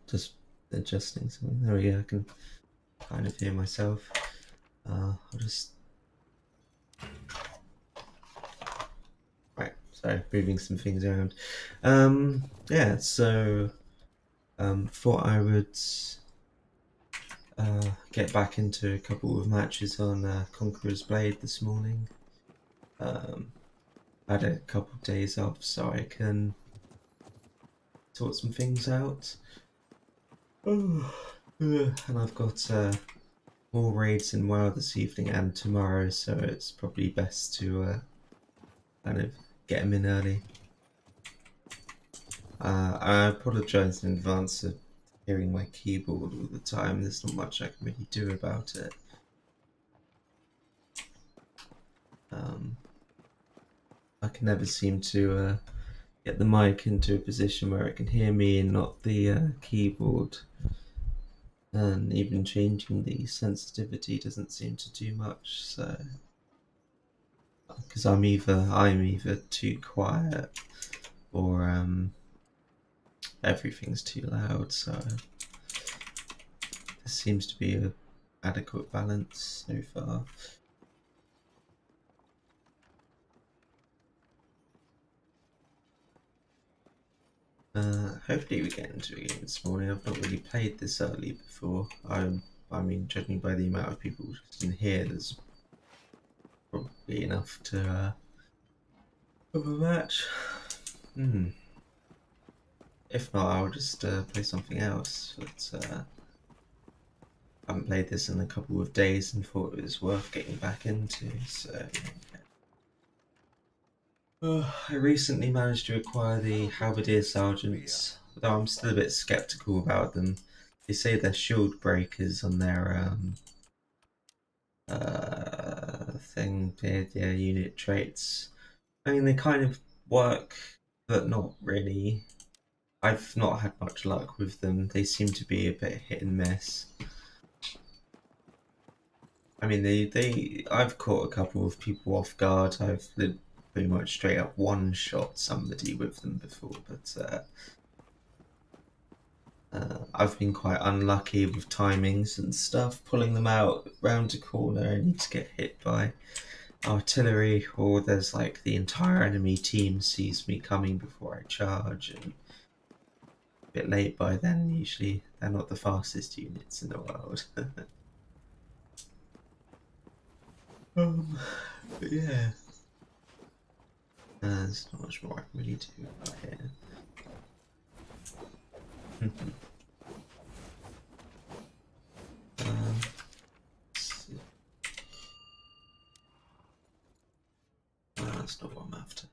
just adjusting something. There we go. I can kind of hear myself. I'll just right. Sorry, moving some things around. Yeah. So thought I would get back into a couple of matches on Conqueror's Blade this morning. Um, I had a couple of days off so I can sort some things out. Oh, and I've got more raids in WoW this evening and tomorrow, so it's probably best to kind of get them in early. I apologise in advance of hearing my keyboard all the time. There's not much I can really do about it. I can never seem to get the mic into a position where it can hear me and not the keyboard. And even changing the sensitivity doesn't seem to do much. So, because I'm either too quiet or everything's too loud. So there seems to be a adequate balance so far. Hopefully we get into a game this morning. I've not really played this early before. I mean, judging by the amount of people just in here, there's probably enough to have a match. If not, I'll just play something else. But I haven't played this in a couple of days and thought it was worth getting back into. So I recently managed to acquire the Halberdier Sergeants, though I'm still a bit skeptical about them. They say they're shield breakers on their thing, their unit traits. I mean, they kind of work, but not really. I've not had much luck with them. They seem to be a bit hit and miss. I mean, I've caught a couple of people off guard. I've pretty much straight up one-shot somebody with them before, but I've been quite unlucky with timings and stuff. Pulling them out round a corner, I need to get hit by artillery, or there's like the entire enemy team sees me coming before I charge, and a bit late by then. Usually, they're not the fastest units in the world. But yeah. There's not much more I can really do about here. That's not what I'm after.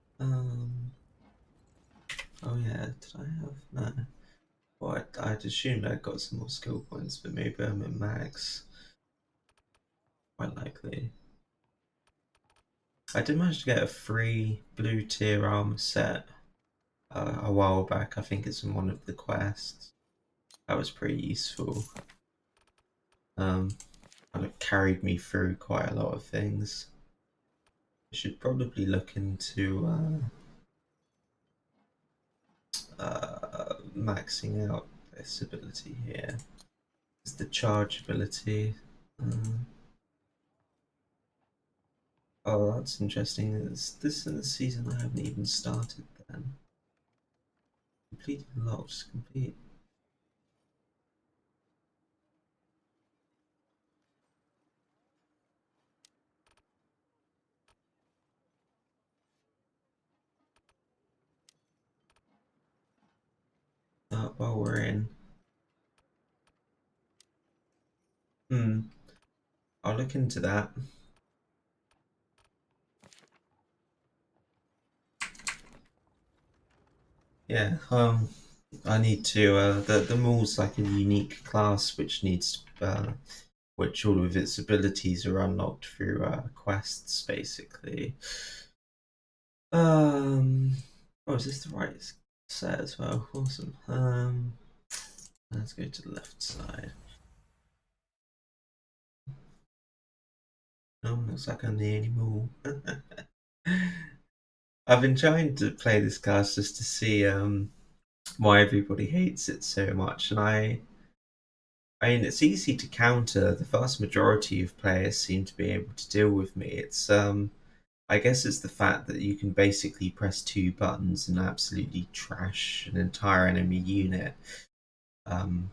Oh yeah, did I have no? Well, I'd assumed I'd got some more skill points, but maybe I'm at max. Quite likely. I did manage to get a free blue tier armor set a while back. I think it's in one of the quests. That was pretty useful. Kind of carried me through quite a lot of things. I should probably look into maxing out this ability here. It's the charge ability. Oh, that's interesting. This in the season I haven't even started then. Completed locked. Complete. While we're in. I'll look into that. Yeah. I need to. The maul's like a unique class which needs which all of its abilities are unlocked through quests, basically. Oh, is this the right set as well? Awesome. Let's go to the left side. No, looks like I'm the only maul. I've been trying to play this class just to see why everybody hates it so much, and I mean, it's easy to counter. The vast majority of players seem to be able to deal with me. It's I guess it's the fact that you can basically press two buttons and absolutely trash an entire enemy unit. Um,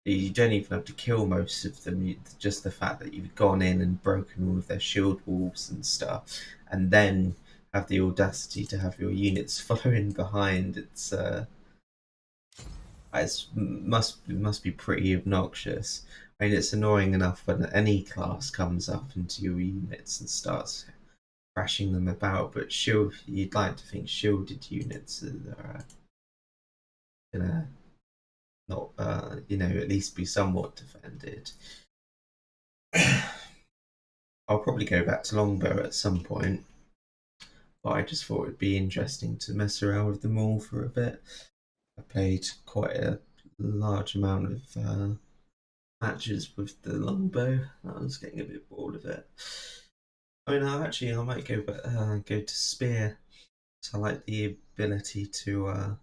you don't even have to kill most of them. Just the fact that you've gone in and broken all of their shield walls and stuff, and then have the audacity to have your units following behind. Must be pretty obnoxious. I mean, it's annoying enough when any class comes up into your units and starts crashing them about, but you'd like to think shielded units are gonna not, at least be somewhat defended. I'll probably go back to longbow at some point, but I just thought it'd be interesting to mess around with them all for a bit. I played quite a large amount of matches with the longbow. I was getting a bit bored of it. I mean, I might go to spear. So I like the ability to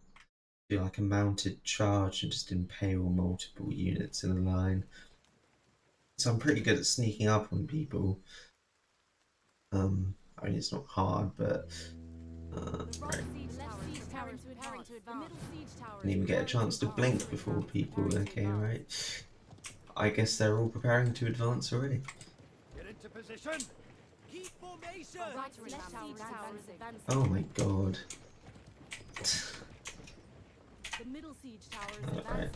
do like a mounted charge and just impale multiple units in a line. So I'm pretty good at sneaking up on people. I mean, it's not hard, but right. Didn't even get a chance to blink before people. Okay, right. I guess they're all preparing to advance already. Get into position. Keep formation. Oh my god. The middle siege tower is Alright.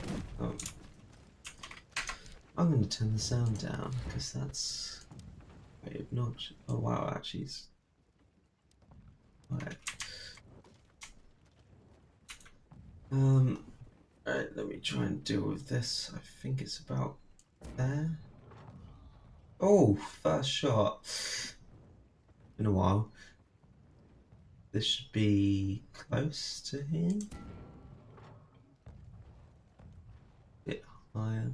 I'm going to turn the sound down because that's very obnoxious. Oh wow, actually, it's quiet. Alright, let me try and deal with this. I think it's about there. Oh, first shot. Been a while. This should be close to him. Bit higher.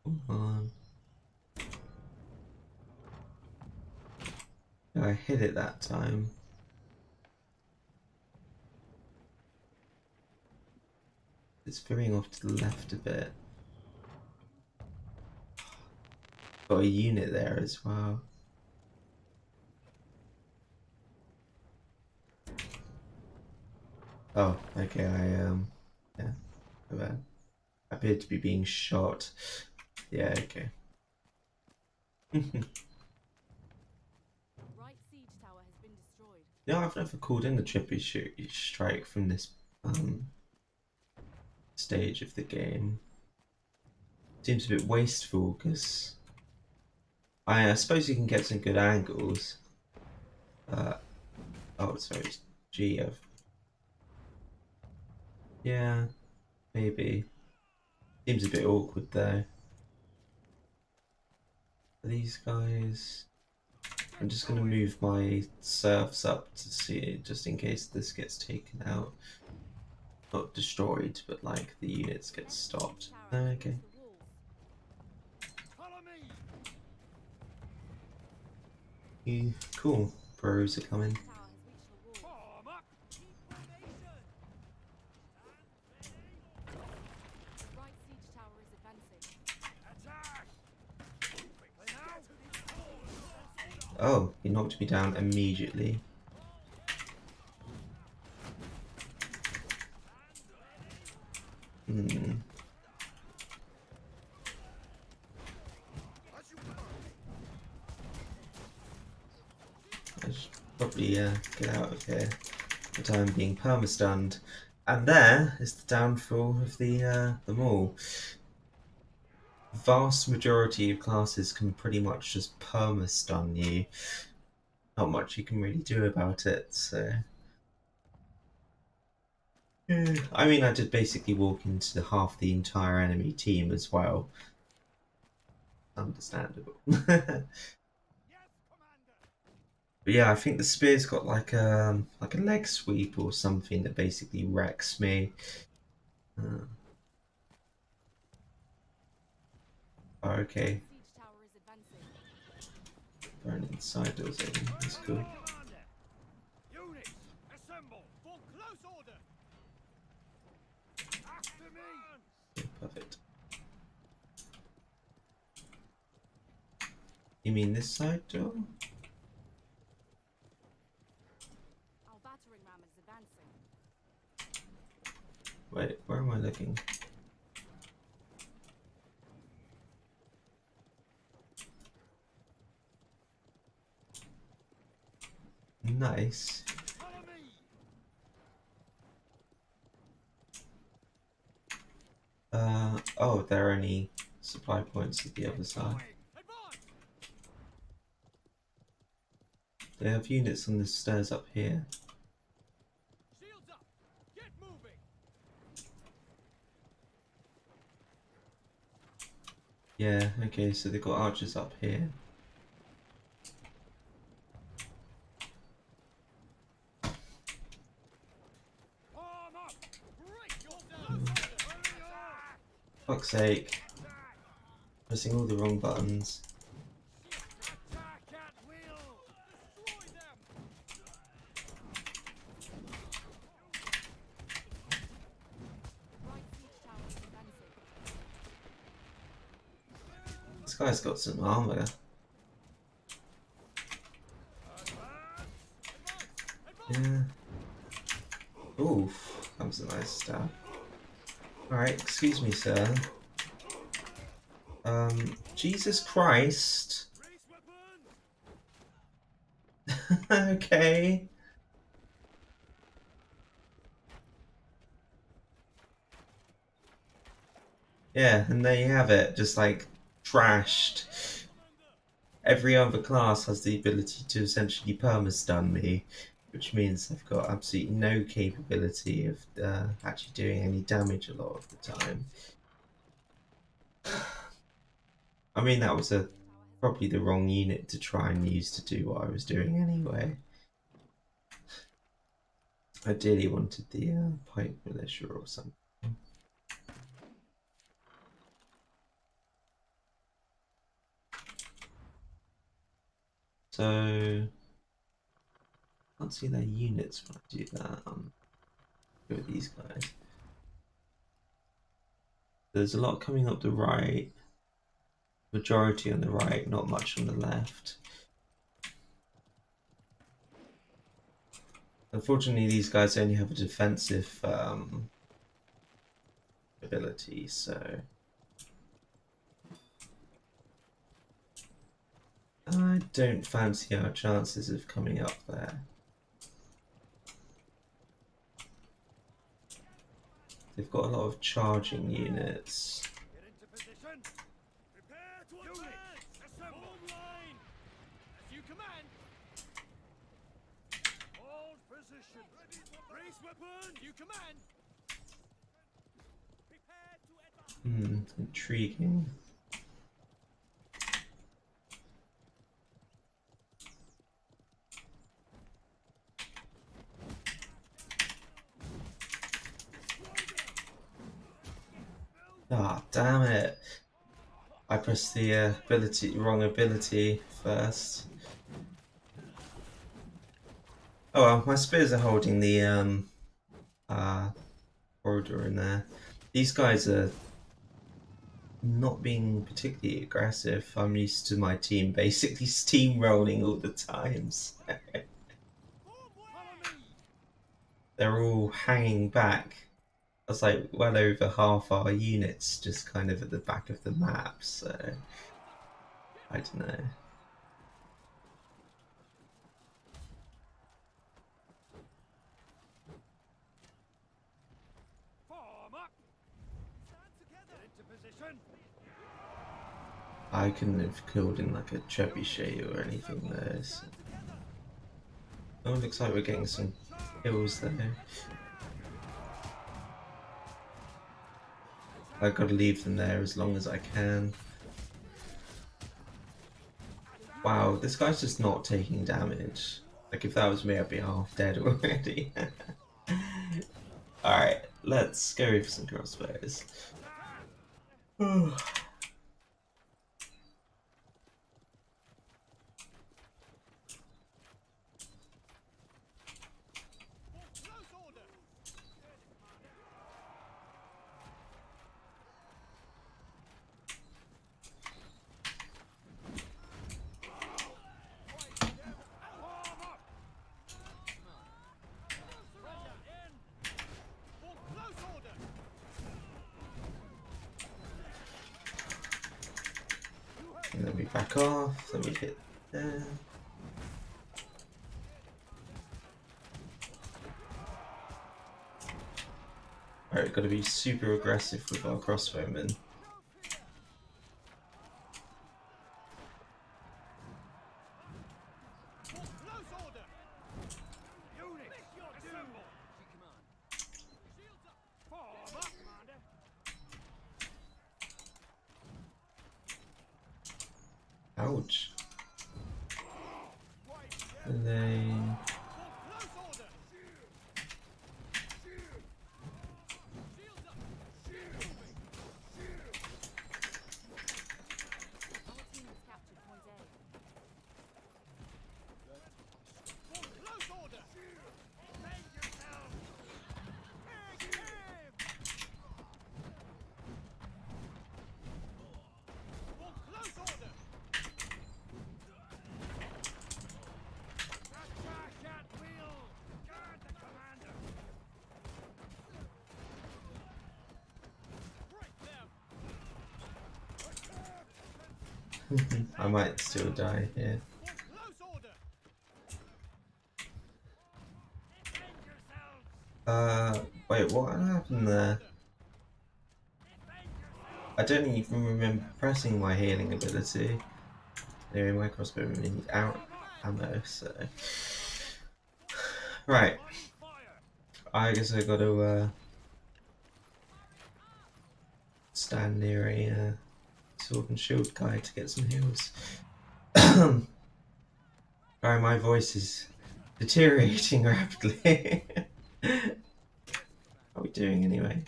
Come on. I hit it that time. It's veering off to the left a bit. Got a unit there as well. Oh, okay, yeah, I appeared to be being shot. Yeah, okay. right siege tower has been destroyed. No, I've never called in the trippy strike from this stage of the game. Seems a bit wasteful because I suppose you can get some good angles. Oh, sorry, it's G. Yeah, maybe. Seems a bit awkward though. These guys. I'm just going to move my serfs up to see, just in case this gets taken out. Not destroyed, but like the units get stopped. Okay. Cool. Bros are coming. Form up. Keep formation. Right siege tower is advancing. Attack. Quickly now. Oh, he knocked me down immediately. Hmm. I should probably get out of here. But I'm being perma-stunned. And there is the downfall of the maul. Vast majority of classes can pretty much just perma-stun you. Not much you can really do about it, so... Yeah. I mean, I did basically walk into half the entire enemy team as well. Understandable. But yeah, I think the spear's got like a leg sweep or something that basically wrecks me. Oh, okay. Siege tower is advancing. Burn inside those enemies. That's cool. Units. Assemble for close order. After me. Yeah, perfect. You mean this side door? Our battering ram is advancing. Wait, where am I looking? Nice. Follow me. Oh, there are only supply points at the other side. Going. Advance. They have units on the stairs up here. Shields up. Get moving. Yeah, okay, so they've got archers up here. Arm up. Break yourself. Fuck's sake. Pressing all the wrong buttons. Attack at will. Destroy them. Right siege tower is advancing. This guy's got some armor. Yeah. Oof, that was a nice stab. Alright, excuse me, sir. Jesus Christ. Raise weapons. Okay. Yeah, and there you have it, just like trashed. Every other class has the ability to essentially perma-stun me, which means I've got absolutely no capability of actually doing any damage a lot of the time. I mean, that was probably the wrong unit to try and use to do what I was doing anyway. I ideally wanted the pipe militia or something. So, I can't see their units when I do that. Go with these guys. There's a lot coming up the right. Majority on the right, not much on the left. Unfortunately, these guys only have a defensive ability, so I don't fancy our chances of coming up there. They've got a lot of charging units. Get into position. Prepare to advance. Assemble. Hold line. As you command. Hold position. Raise weapon. You command. Prepare to advance. Intriguing. Ah, damn it. I pressed the wrong ability first. Oh well, my spears are holding the corridor in there. These guys are not being particularly aggressive. I'm used to my team basically steamrolling all the times. They're all hanging back. That's like well over half our units just kind of at the back of the map, so I don't know. Form up. Stand together. Get into position. I couldn't have killed in like a trebuchet or anything there. So. Oh, looks like we're getting some kills there. I've got to leave them there as long as I can. Wow, this guy's just not taking damage. Like if that was me, I'd be half dead already. Alright, let's go for some crossbows. back off. Then we hit there. Alright, we've got to be super aggressive with our crossbowmen. Close order! Unit, assemble! Command. Shields up! Form up, Commander! Ouch. Right, And then close order! Shields up! Our team has captured point A. Close order! Defend yourselves! Take aim! Close order! Attack at will! Guard the commander! Break them! I might still die here. Close order! Defend yourselves! Wait, what happened there? I don't even remember pressing my healing ability. Anyway, my crossbowman is out of ammo, so. Right. I guess I gotta stand near a sword and shield guy to get some heals. Sorry, my voice is deteriorating rapidly. How are we doing anyway?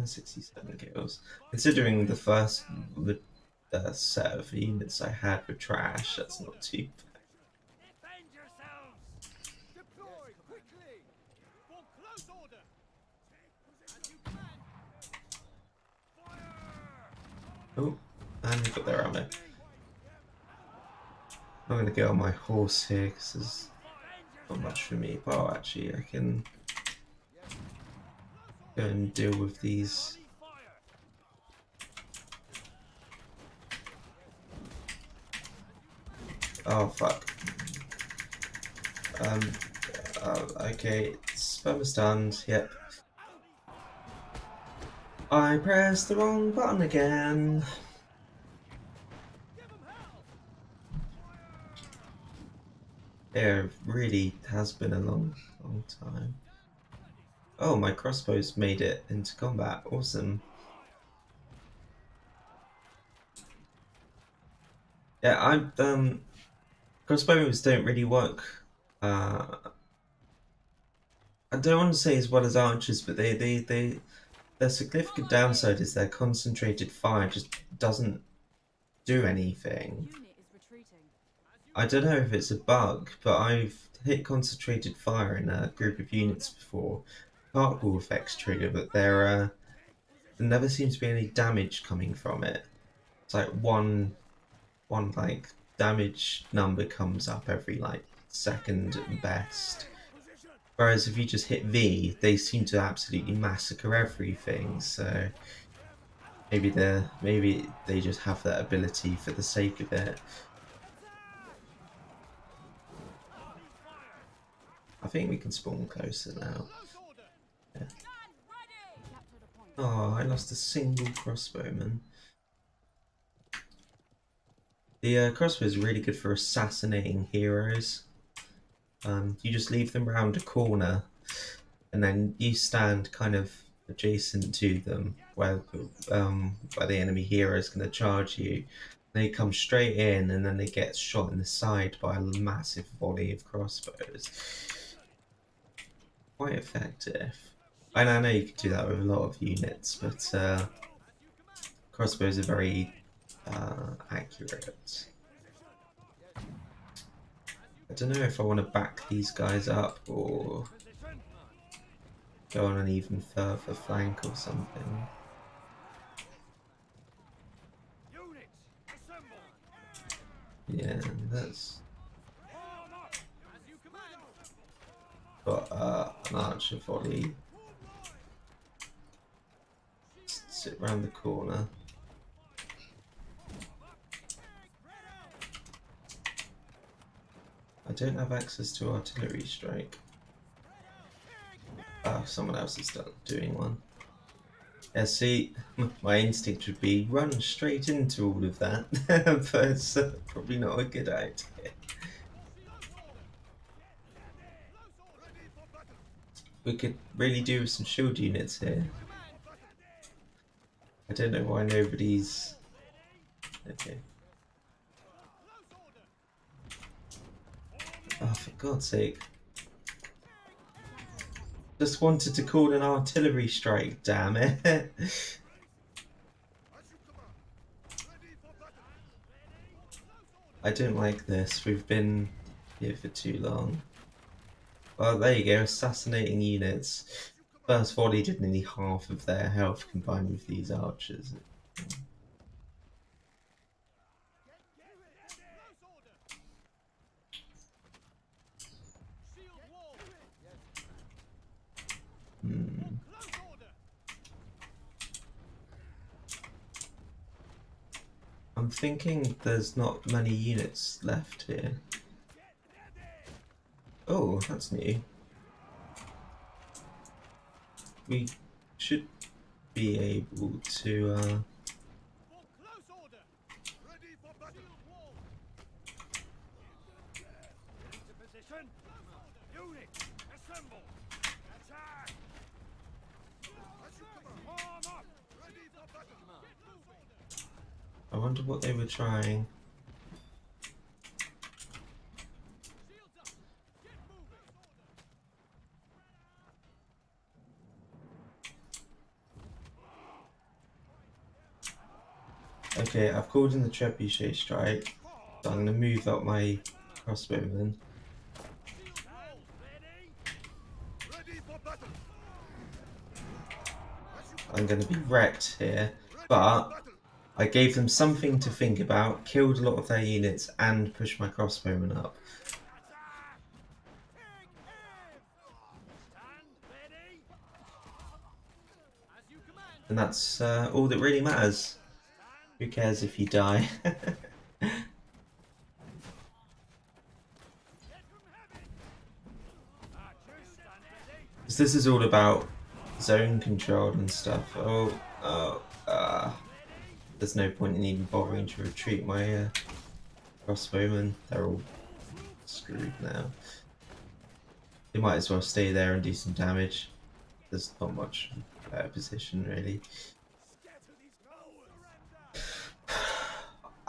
67 kills. Considering the first set of units I had were trash, that's not too bad. Defend yourselves! Deploy quickly! For close order! As you command! Fire! Oh, and we got their ammo. I'm gonna get on my horse here because there's not much for me. But actually, I can go and deal with these. Oh fuck. Okay, spam is stunned. Yep. I pressed the wrong button again. It really has been a long time. Oh, my crossbows made it into combat. Awesome. Yeah, crossbows don't really work. I don't want to say as well as archers, but their significant downside is their concentrated fire just doesn't do anything. Unit is retreating. I don't know if it's a bug, but I've hit concentrated fire in a group of units before. Particle effects trigger, but there never seems to be any damage coming from it. It's like one like damage number comes up every like second at best. Whereas if you just hit V, they seem to absolutely massacre everything. So maybe they just have that ability for the sake of it. I think we can spawn closer now. Yeah. We captured a point. Oh, I lost a single crossbowman. The crossbow is really good for assassinating heroes. You just leave them round a corner, and then you stand kind of adjacent to them, where the enemy hero is going to charge you. They come straight in, and then they get shot in the side by a massive volley of crossbows. Quite effective. And I know you can do that with a lot of units, but crossbows are very accurate. I don't know if I want to back these guys up or go on an even further flank or something. Yeah, that's got an archer volley. Sit round the corner. don't have access to artillery strike. Oh, someone else is doing one. Yeah, see, my instinct would be run straight into all of that, but it's probably not a good idea. We could really do with some shield units here. I don't know why nobody's... Okay. Oh, for God's sake. Just wanted to call an artillery strike, damn it. I don't like this. We've been here for too long. Well, there you go. Assassinating units. First volley did nearly half of their health combined with these archers. Hmm. I'm thinking there's not many units left here. Oh, that's new. We should be able to... I wonder what they were trying. Okay, I've called in the trebuchet strike, so I'm going to move up my crossbowmen. I'm going to be wrecked here, but I gave them something to think about, killed a lot of their units, and pushed my crossbowmen up. And that's all that really matters. Who cares if you die? Because this is all about zone control and stuff. There's no point in even bothering to retreat my crossbowmen. They're all screwed now. They might as well stay there and do some damage. There's not much better position, really.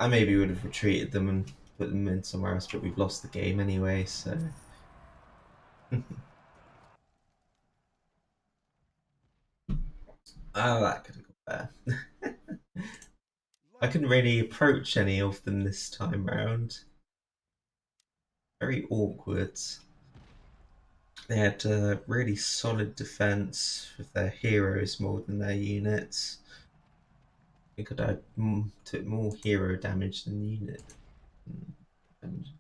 I maybe would have retreated them and put them in somewhere else, but we've lost the game anyway, so... Oh, that could have gone better. I couldn't really approach any of them this time round. Very awkward. They had a really solid defense with their heroes more than their units. I think I took more hero damage than unit damage.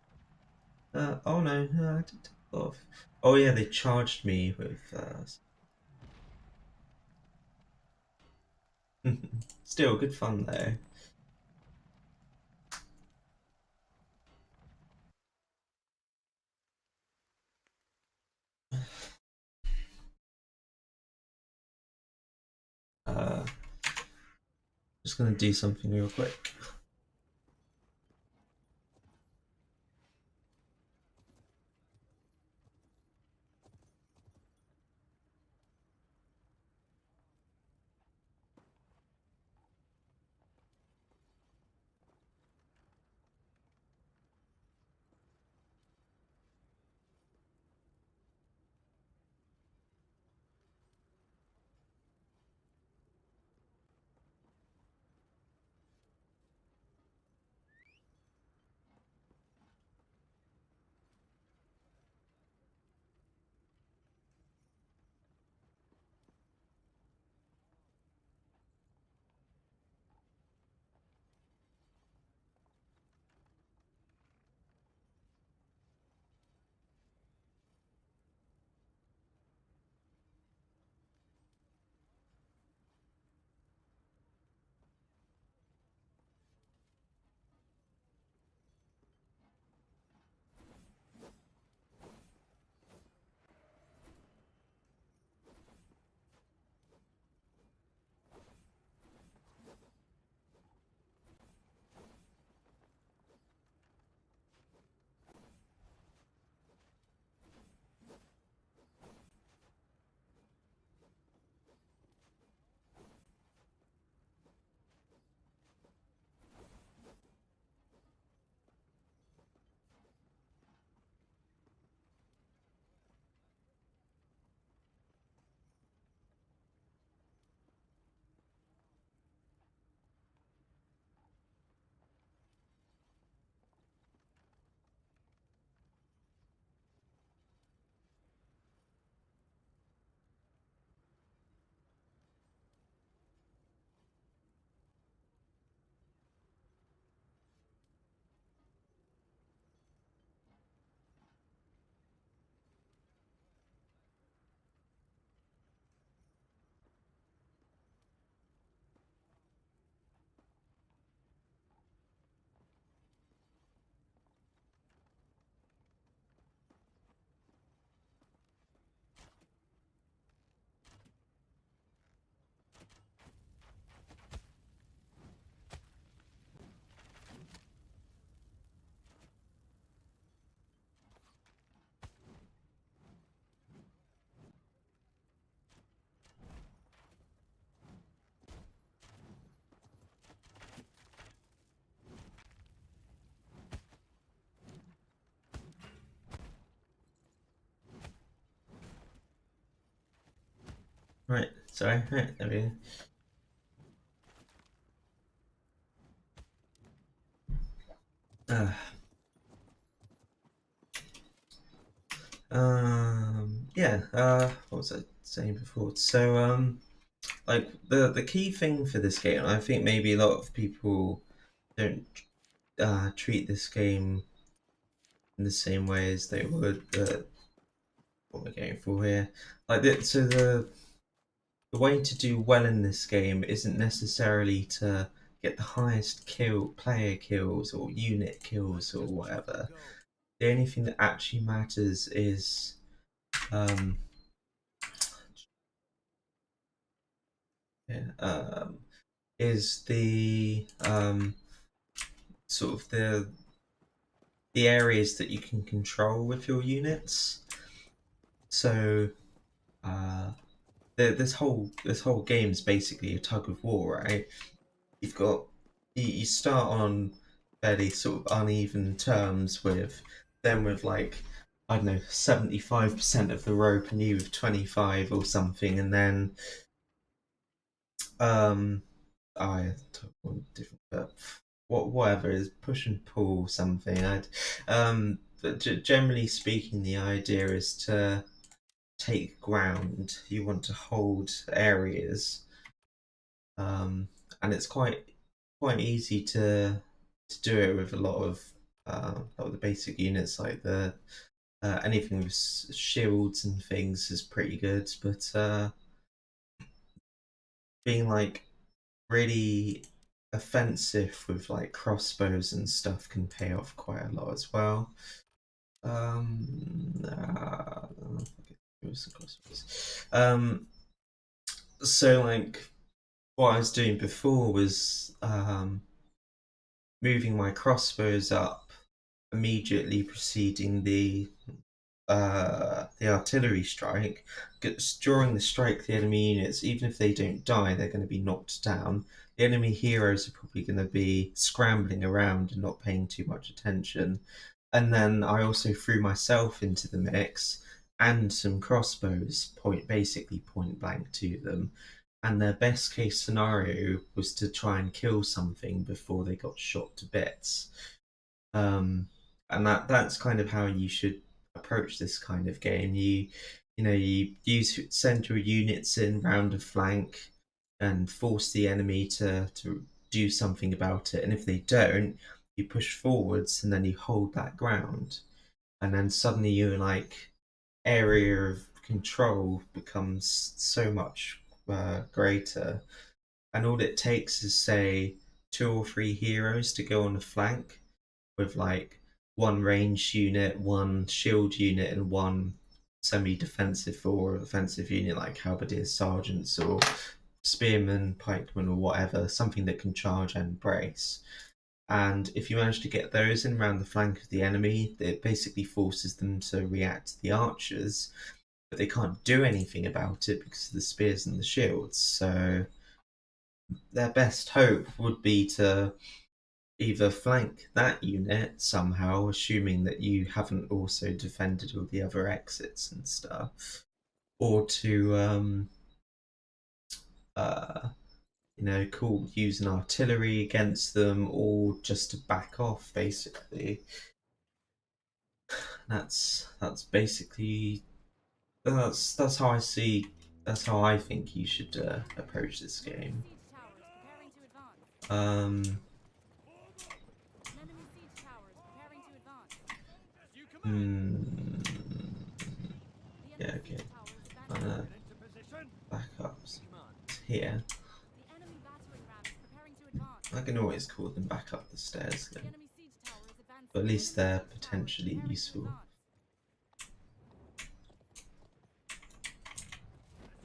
Oh no, I did take off. Oh yeah, they charged me with... Still, good fun though. Just gonna do something real quick. Right, sorry, right, there we go. Yeah, what was I saying before? So, like the key thing for this game, I think maybe a lot of people don't treat this game in the same way as they would what we're going for here. Like so the way to do well in this game isn't necessarily to get the highest player kills or unit kills or whatever. The only thing that actually matters um, yeah, is the sort of the areas that you can control with your units. So this whole game is basically a tug of war, right? You've got you start on fairly sort of uneven terms with them with like I don't know 75% of the rope and you with 25 or something, and then I took one different but whatever is push and pull something. But generally speaking, the idea is to take ground. You want to hold areas, um, and it's quite easy to do it with a lot of the basic units like the anything with shields and things is pretty good, but being like really offensive with like crossbows and stuff can pay off quite a lot as well. Um, so like what I was doing before was moving my crossbows up immediately preceding the artillery strike. During the strike, the enemy units, even if they don't die, they're going to be knocked down. The enemy heroes are probably going to be scrambling around and not paying too much attention. And then I also threw myself into the mix and some crossbows, basically point blank to them. And their best case scenario was to try and kill something before they got shot to bits. Um, and that's kind of how you should approach this kind of game. You send your units in round a flank and force the enemy to do something about it. And if they don't, you push forwards and then you hold that ground. And then suddenly your like area of control becomes so much greater. And all it takes is say two or three heroes to go on a flank with like one range unit, one shield unit, and one semi-defensive or offensive unit like halberdiers, sergeants, or spearmen, pikemen, or whatever, something that can charge and brace. And if you manage to get those in around the flank of the enemy, it basically forces them to react to the archers, but they can't do anything about it because of the spears and the shields. So their best hope would be to either flank that unit somehow, assuming that you haven't also defended all the other exits and stuff, or to uh, use an artillery against them, or just to back off. Basically, that's basically that's how I see. That's how I think you should approach this An enemy game. siege tower is preparing to advance. Um, An enemy siege tower is preparing to advance. As you command. hmm, The yeah, enemy okay. siege tower is advancing. Get into position. Backups Command. here. The enemy battering ram is preparing to advance. I can always call them back up the stairs The then, enemy siege tower is but advancing. at An least enemy they're siege tower is potentially preparing to useful. advance.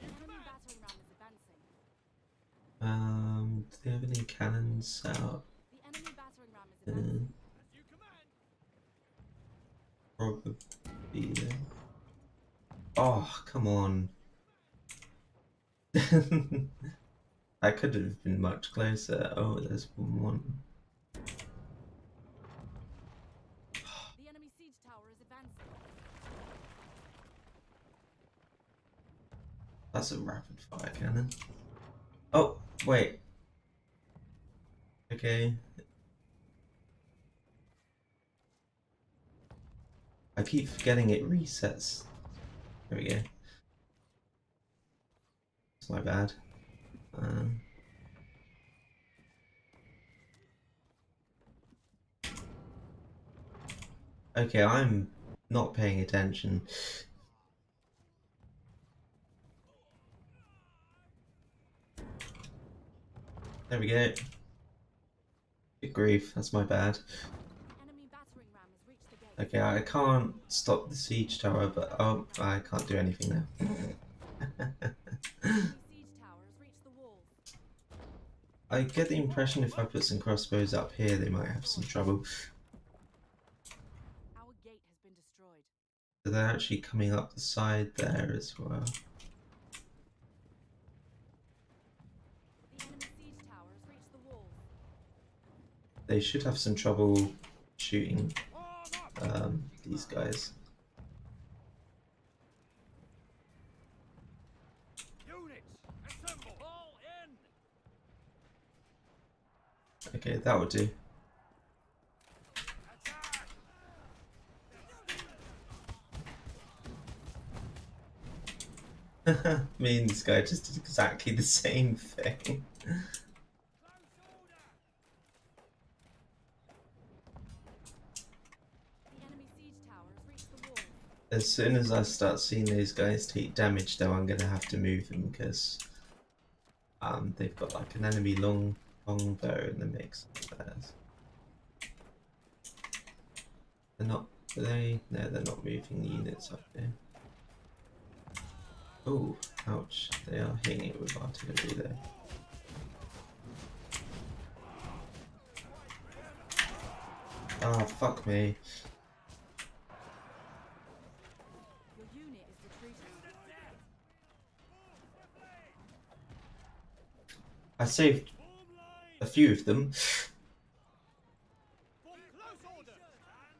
As The you enemy command. battering ram is advancing. Do they have any cannons out? The enemy battering ram is Uh, advancing. As you command. probably there. Oh, come on. I could have been much closer. Oh, there's one. The enemy siege tower is advancing. That's a rapid fire cannon. Oh, wait. Okay. I keep forgetting it resets. There we go. It's my bad. Um, okay, I'm not paying attention. There we go. Good grief, that's my bad. Enemy battering ram has reached the gate. Okay, I can't stop the siege tower, but oh, I can't do anything now. Enemy siege tower has reached the walls. I get the impression if I put some crossbows up here, they might have some trouble. Our gate has been destroyed. So they're actually coming up the side there as well. The enemy siege tower has reached the walls. They should have some trouble shooting these guys. Units, assemble! All in! Okay, that would do. Attack! Me and this guy just did exactly the same thing. The enemy siege tower has reached the walls. As soon as I start seeing those guys take damage though, I'm gonna have to move them because they've got like an enemy longbow in the mix. They're not, are they? No, they're not moving the units up there. Oh, ouch. They are hitting it with artillery there. Ah, fuck me. Your unit is retreating. I saved a few of them. Close order!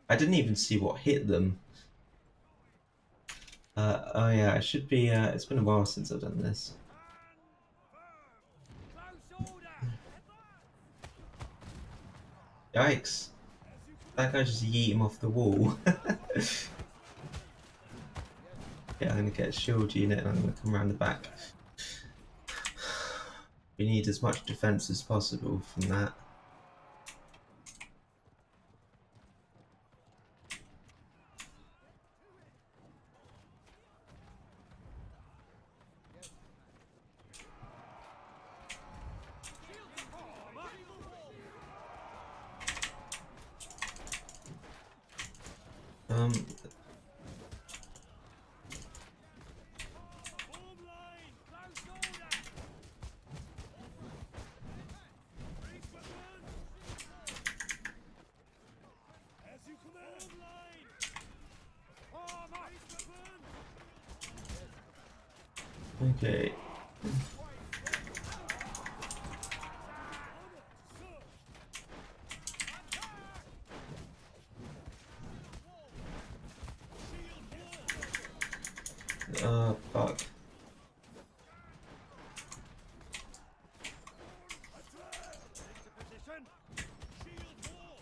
I didn't even see what hit them. Oh yeah, I should be, it's been a while since I've done this. Close order! Yikes. That guy just yeet him off the wall. Yeah, I'm gonna get a shield unit and I'm gonna come around the back. We need as much defense as possible from that. Um, Form line! Close order! Raise weapons! As you command! Form line! Form up! Raise weapons! okay. Fuck. Into position! Shield wall!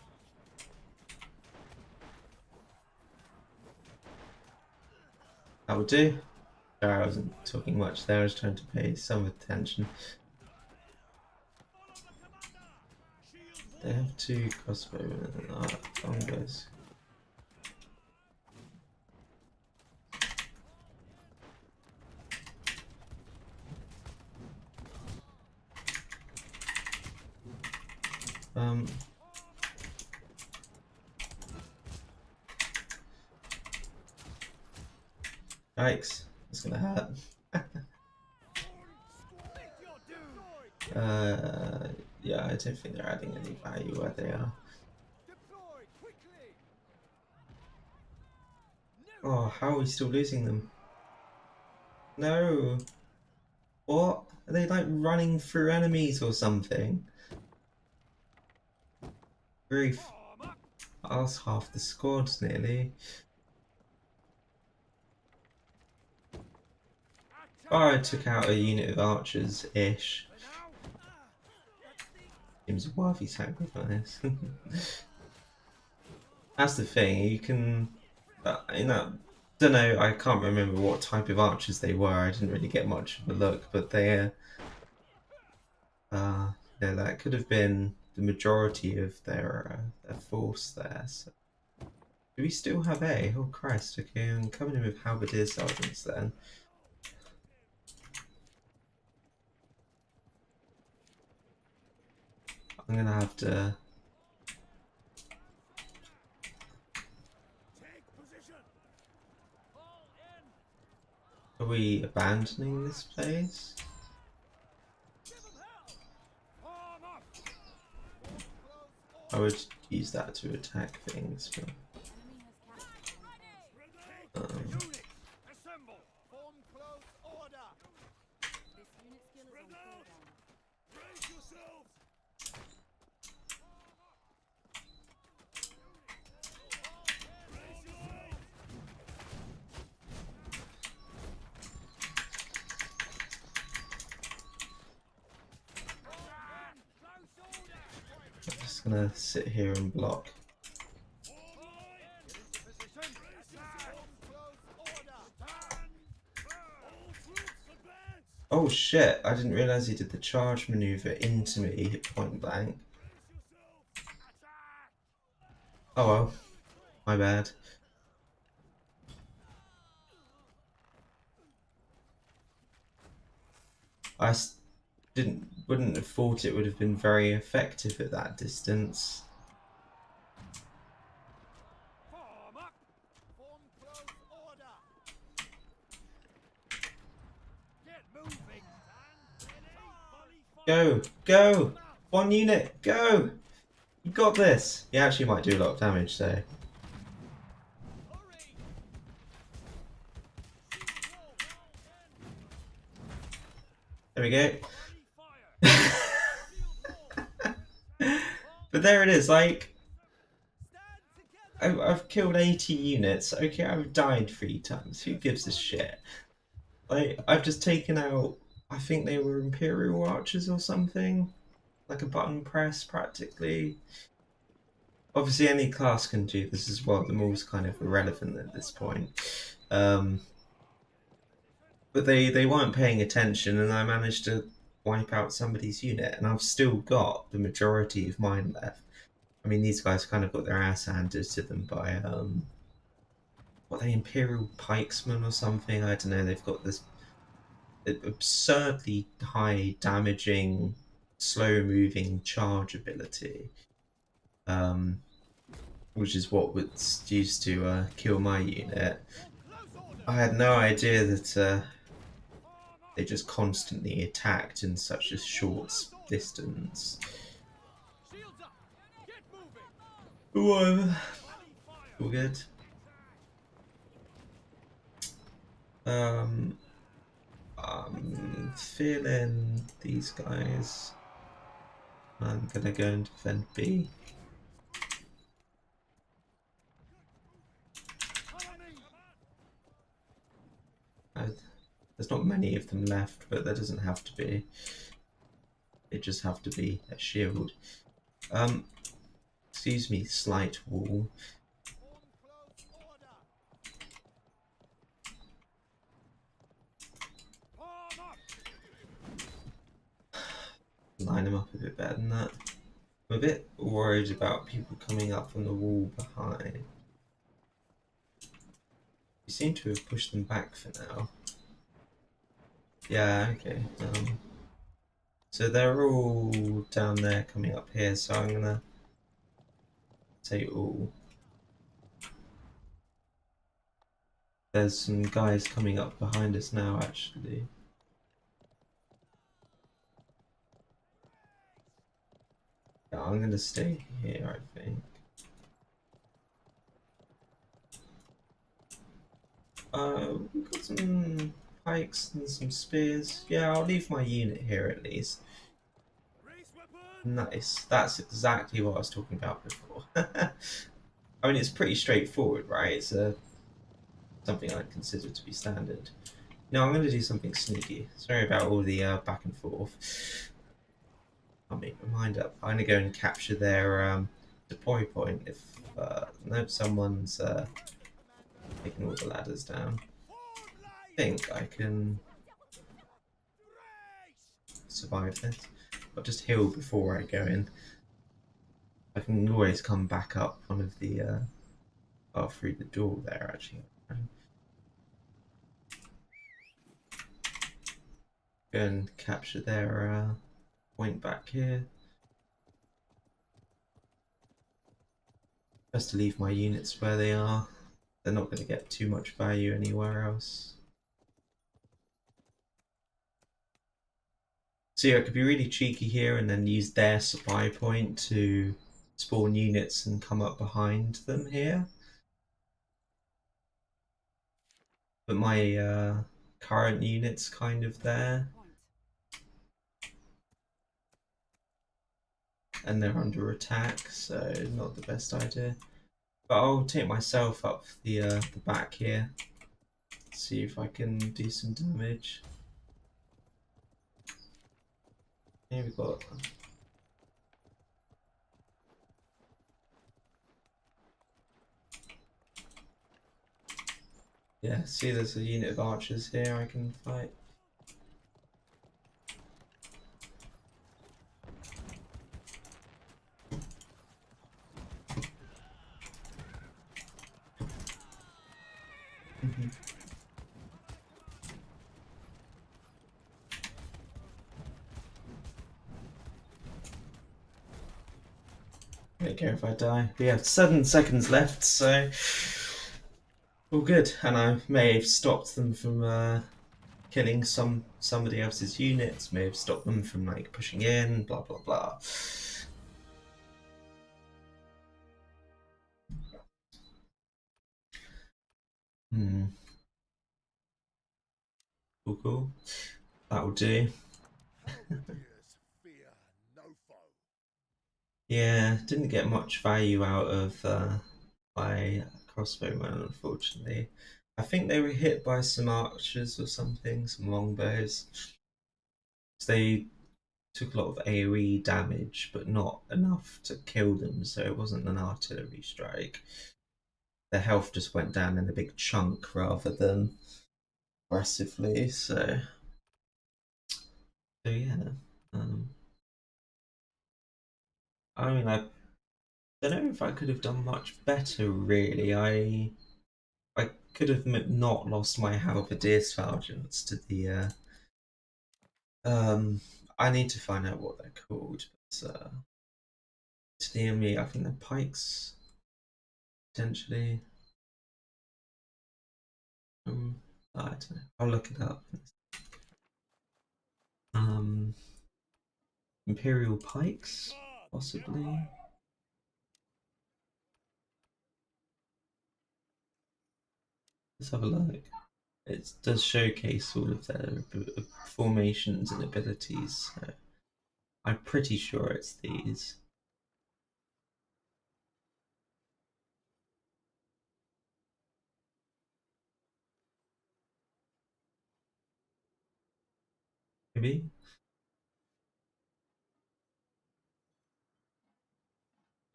That would do. Sorry, I wasn't talking much there, I was trying to pay some attention. Follow the commander! Shield They have two crossbow longbows. Yikes, that's gonna hurt. Yeah, I don't think they're adding any value where they are. Deploy quickly! Oh, how are we still losing them? No! What? Are they like running through enemies or something? Grief. Form up! That's half the squad nearly. I took out a unit of archers-ish. And now, that's the Seems a worthy sacrifice. That's the thing, you can... don't know, I can't remember what type of archers they were, I didn't really get much of a look, but that could have been the majority of their force there. So. Do we still have A? Oh Christ, okay, I'm coming in with halberdier sergeants then. I'm gonna have to... take position. Fall in. Are we abandoning this place? Give 'em hell. Form up. I would use that to attack things, but... Enemy has captured. Unit, assemble. Form close order. This unit skill is on cooldown. Brace yourselves. Brace yourselves. Close order. I'm just gonna sit here and block. Oh shit, I didn't realise he did the charge manoeuvre into me point blank. Oh well, my bad. I wouldn't have thought it would have been very effective at that distance. Form up. Form close order. Get moving, Stan. Ready? Volley fire. Go! One unit, go! You got this! He actually might do a lot of damage, so... Hurry. There we go. Volley fire. But there it is, like... Stand together. I've killed 80 units. Okay, I've died 3 times. Who gives a shit? Like, I've just taken out... I think they were Imperial Archers or something. Like a button press, practically. Obviously, any class can do this as well. The maul's kind of irrelevant at this point. But they weren't paying attention, and I managed to wipe out somebody's unit, and I've still got the majority of mine left. I mean, these guys kind of got their ass handed to them by, what are they, Imperial Pikesmen or something? I don't know, they've got this absurdly high damaging, slow-moving charge ability. Which is what was used to kill my unit. I had no idea that they just constantly attacked in such a short distance. Shields up. Get moving. Whatever. All good. I'm feeling these guys. I'm gonna go and defend B. Follow me. There's not many of them left, but there doesn't have to be. They just have to be a shield. Excuse me, slight wall. Form close order. Form up. Line them up a bit better than that. I'm a bit worried about people coming up from the wall behind. We seem to have pushed them back for now. Yeah, okay. So they're all down there coming up here, so I'm gonna say all. There's some guys coming up behind us now, actually. Yeah, I'm gonna stay here, I think. We've got some pikes and some spears. Yeah, I'll leave my unit here at least. Raise weapon. Nice. That's exactly what I was talking about before. I mean, it's pretty straightforward, right? It's something I'd consider to be standard. No, I'm going to do something sneaky. Sorry about all the back and forth. I'll make my mind up. I'm going to go and capture their deploy point if nope, someone's taking all the ladders down. Forward I line! think I can Race! survive this. I'll just heal before I go in. I can always come back up one of the oh, through the door there actually. Go and capture their point back here. Best to leave my units where they are. They're not going to get too much value anywhere else. So yeah, I could be really cheeky here and then use their supply point to spawn units and come up behind them here. But my current unit's kind of there. Point. And they're under attack, so not the best idea. But I'll take myself up the back here. See if I can do some damage. Here we've got yeah, see there's a unit of archers here I can fight. Don't care if I die. We have 7 seconds left, so all good. And I may have stopped them from killing somebody else's units. May have stopped them from like pushing in. Blah blah blah. Hmm. Cool, cool. That'll do. Cavaliers fear no foe. Yeah, didn't get much value out of my crossbowmen, unfortunately. I think they were hit by some archers or something, some longbows. So they took a lot of AoE damage, but not enough to kill them, so it wasn't an artillery strike. Their health just went down in a big chunk rather than aggressively, so yeah. Um, I mean, I don't know if I could have done much better, really. I could have not lost my halberdier sergeants to the I need to find out what they're called, but to the enemy, I think they're pikes potentially. I don't know. I'll look it up. Um, Imperial pikes, possibly. Let's have a look. It does showcase all of their formations and abilities. So I'm pretty sure it's these. Maybe.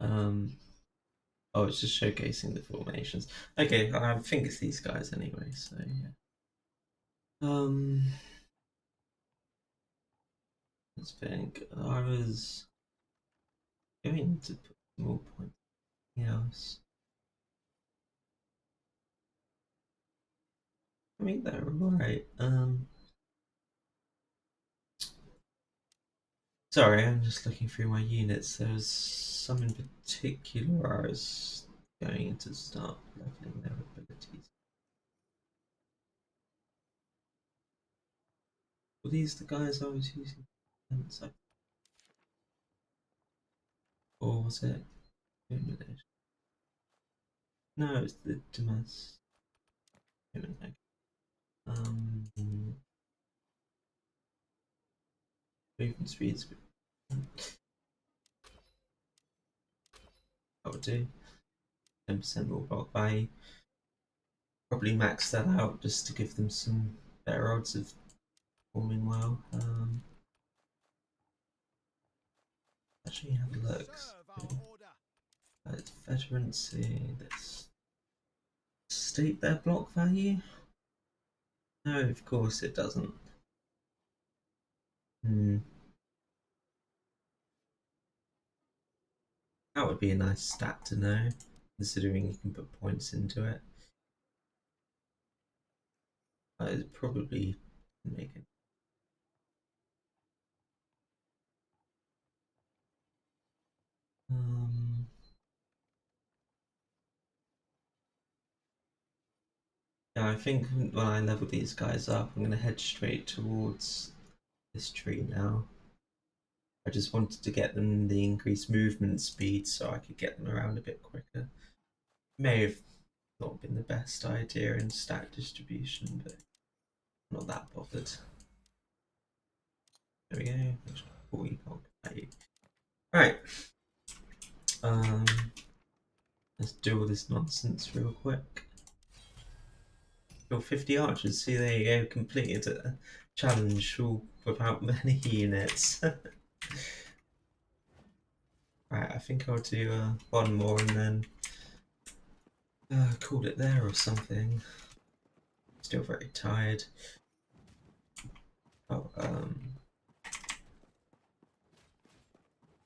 Um, oh, it's just showcasing the formations. Okay, I think it's these guys anyway. So yeah. Let's think. I was going to put more points. Else. I mean, they're right. Sorry, I'm just looking through my units. There's some in particular I was going to start leveling their abilities. Were these the guys I was using? Or was it? No, it's the Damas. Movement speeds. That would do. 10% more bulk value. Probably max that out just to give them some better odds of performing well. Actually, have a look. Serve our order. It's veterancy. Let's state their block value. No, of course it doesn't. That would be a nice stat to know, considering you can put points into it. I'd probably make it. Yeah, I think when I level these guys up, I'm going to head straight towards this tree now. I just wanted to get them the increased movement speed so I could get them around a bit quicker. May have not been the best idea in stat distribution, but I'm not that bothered. There we go. 40 value. Right. Let's do all this nonsense real quick. Got 50 archers. See, there you go. Completed a challenge all without many units. Right, I think I'll do one more and then call it there or something. Still very tired. Oh,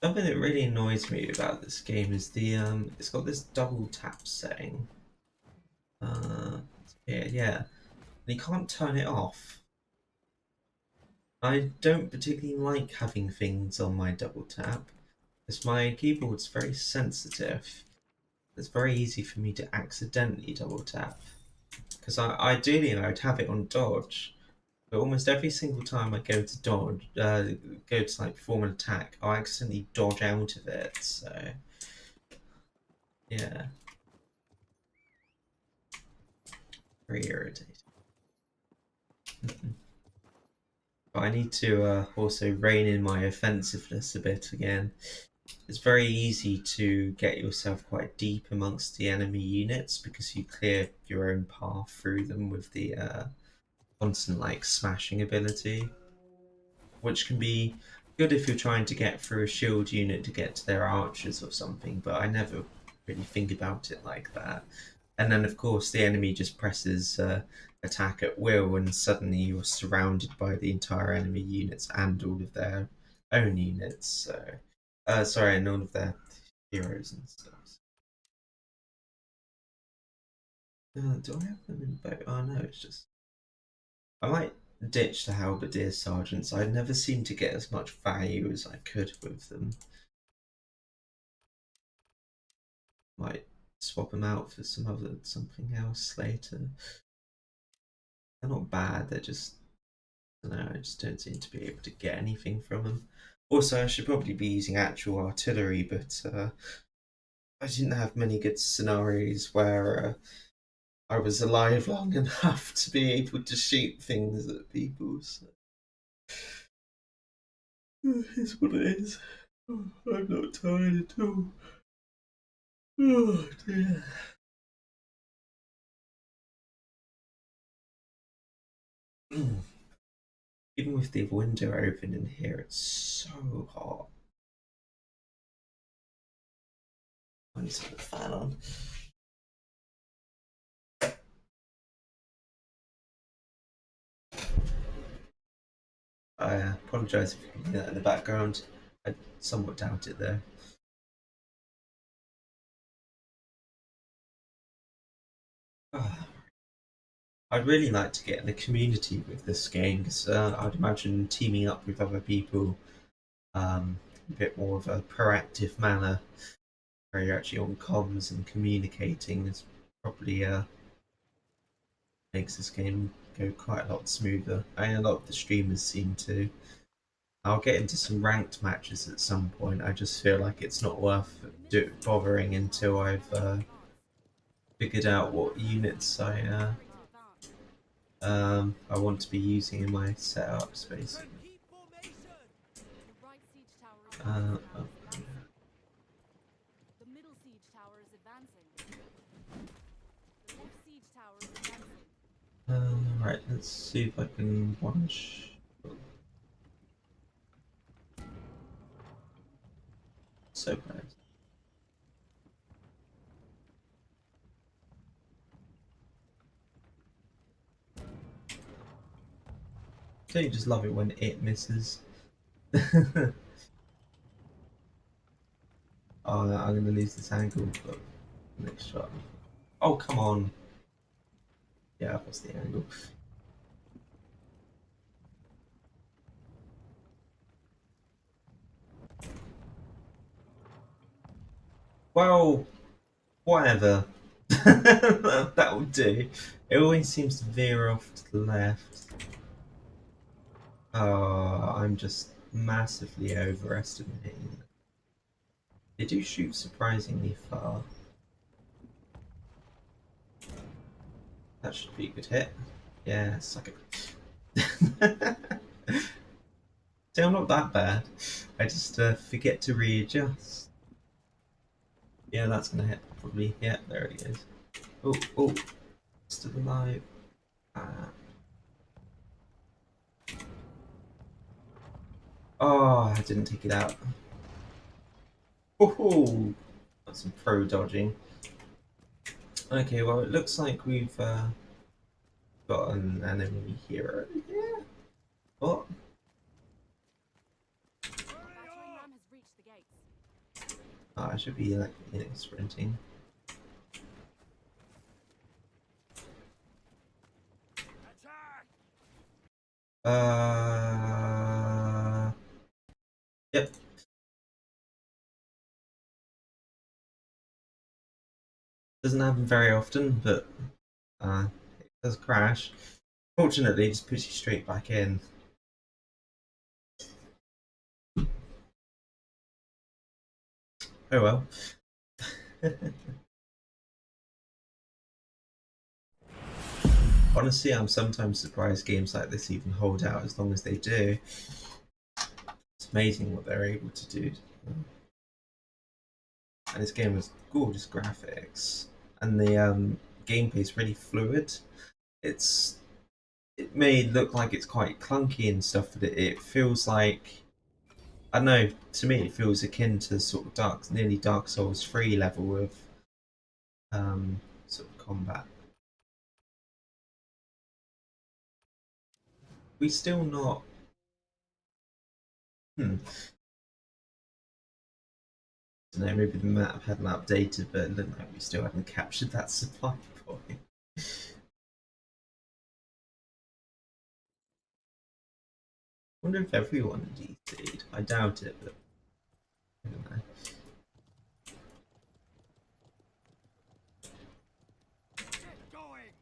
something that really annoys me about this game is the it's got this double tap setting. Yeah, and you can't turn it off. I don't particularly like having things on my double tap because my keyboard's very sensitive. It's very easy for me to accidentally double tap because ideally I'd have it on dodge, but almost every single time I go to dodge, go to like perform an attack, I accidentally dodge out of it. So yeah, very irritating. But I need to also rein in my offensiveness a bit again. It's very easy to get yourself quite deep amongst the enemy units because you clear your own path through them with the constant like smashing ability, which can be good if you're trying to get through a shield unit to get to their archers or something, but I never really think about it like that. And then of course the enemy just presses attack at will and suddenly you're surrounded by the entire enemy units and all of their own units. So sorry, and all of their heroes and stuff. Do I have them in boat? Oh no, it's just I might ditch the halberdier sergeants. I never seem to get as much value as I could with them. Might swap them out for something else later. They're not bad. They're just I don't know. I just don't seem to be able to get anything from them. Also, I should probably be using actual artillery, but I didn't have many good scenarios where I was alive long enough to be able to shoot things at people. So. It's what it is. I'm not tired at all. Oh dear. Even with the window open in here, it's so hot. I need to put the fan on. I apologise if you can hear that in the background. I somewhat doubt it though. I'd really like to get in the community with this game because I'd imagine teaming up with other people a bit more of a proactive manner where you're actually on comms and communicating is probably makes this game go quite a lot smoother. I mean, a lot of the streamers seem to. I'll get into some ranked matches at some point. I just feel like it's not worth bothering until I've figured out what units I want to be using in my setups, basically. Keep formation. The right siege tower is Uh, advancing. The middle siege tower is advancing. The left siege tower is advancing. Right, let's see if I can watch. So bad. Don't you just love it when it misses? Oh, I'm gonna lose this angle, but next shot. Oh, come on. Yeah, I've lost the angle. Well, whatever. That'll do. It always seems to veer off to the left. Oh, I'm just massively overestimating. They do shoot surprisingly far. That should be a good hit. Yeah, suck it. See, I'm not that bad. I just forget to readjust. Yeah, that's gonna hit probably. Yeah, there it is. Oh, oh, still alive. Ah. Oh, I didn't take it out. Oh, that's some pro dodging. Okay, well, it looks like we've got an enemy hero here. What? Battering ram has reached the gates. Oh, I should be like, sprinting. Attack! Yep. Doesn't happen very often, but it does crash. Fortunately, it just puts you straight back in. Oh well. Honestly, I'm sometimes surprised games like this even hold out as long as they do. It's amazing what they're able to do. And this game has gorgeous graphics, and the gameplay is really fluid. It may look like it's quite clunky and stuff, but it feels like, I don't know. To me, it feels akin to sort of nearly Dark Souls 3 level of sort of combat. We still not. Hmm. I don't know. Maybe the map hadn't updated, but it looked like we still hadn't captured that supply point. Wonder if everyone DC'd. I doubt it, but I don't know. Get going!